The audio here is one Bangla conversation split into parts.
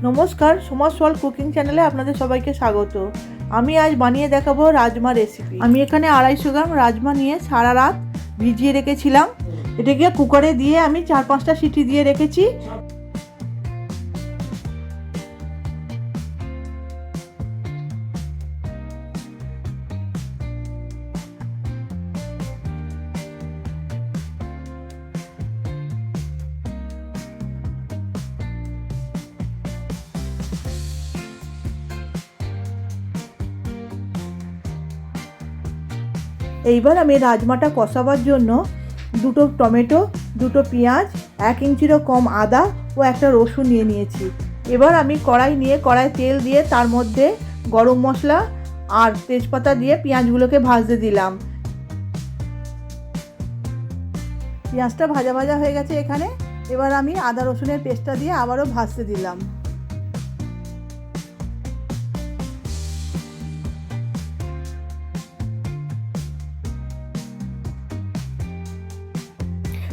নমস্কার, সমাজ সল কুকিং চ্যানেলে আপনাদের সবাইকে স্বাগত। আমি আজ বানিয়ে দেখাবো রাজমা রেসিপি। আমি এখানে 250 গ্রাম রাজমা নিয়ে সারা রাত ভিজিয়ে রেখেছিলাম। এটাকে কুকারে দিয়ে আমি 4-5টা সিটি দিয়ে রেখেছি। এইবার আমি রাজমাটা কষাবার জন্য 2টো টমেটো, 2টো পেঁয়াজ, 1 ইঞ্চিরও কম আদা ও একটা রসুন নিয়ে নিয়েছি। এবার আমি কড়াই তেল দিয়ে তার মধ্যে গরম মশলা আর তেজপাতা দিয়ে পেঁয়াজগুলোকে ভাজতে দিলাম। পেঁয়াজটা ভাজা ভাজা হয়ে গেছে এখানে। এবার আমি আদা রসুনের পেস্টটা দিয়ে আবারও ভাজতে দিলাম।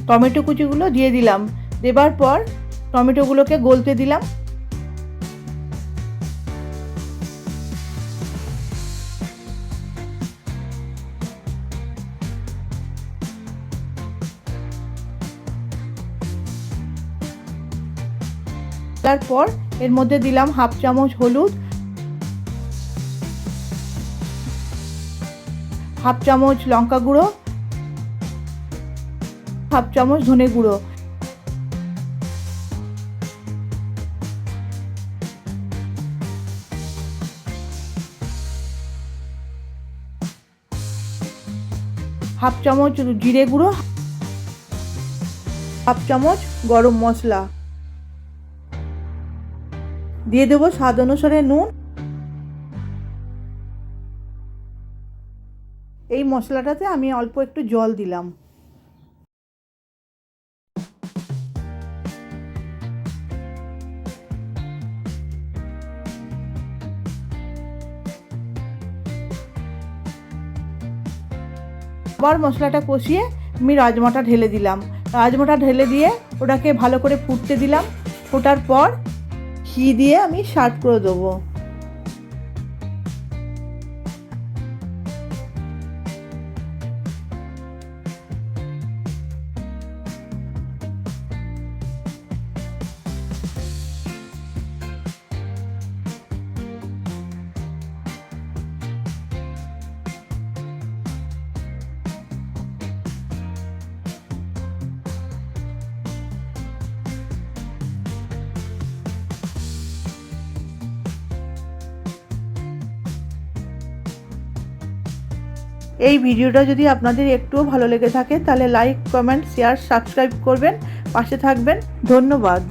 টমেটো কুচিগুলো দিয়ে দিলাম। দেবার পর টমেটোগুলোকে গলতে দিলাম। তারপর এর মধ্যে দিলাম 1/2 চামচ হলুদ, 1/2 চামচ লঙ্কা গুঁড়ো, 1/2 চামচ ধনে গুঁড়ো, হাফ চামচ জিরে গুঁড়ো, 1/2 চামচ গরম মশলা দিয়ে দেবো, স্বাদ অনুসারে নুন। এই মশলাটাতে আমি অল্প একটু জল দিলাম। আবার মশলাটা কষিয়ে আমি রাজমাটা ঢেলে দিলাম। রাজমাটা ঢেলে দিয়ে ওটাকে ভালো করে ফুটতে দিলাম। ফোটার পর ঘি দিয়ে আমি সার্ভ করে দেবো। এই ভিডিওটা যদি আপনাদের একটুও ভালো লেগে থাকে তাহলে লাইক, কমেন্ট, শেয়ার, সাবস্ক্রাইব করবেন, পাশে থাকবেন। ধন্যবাদ।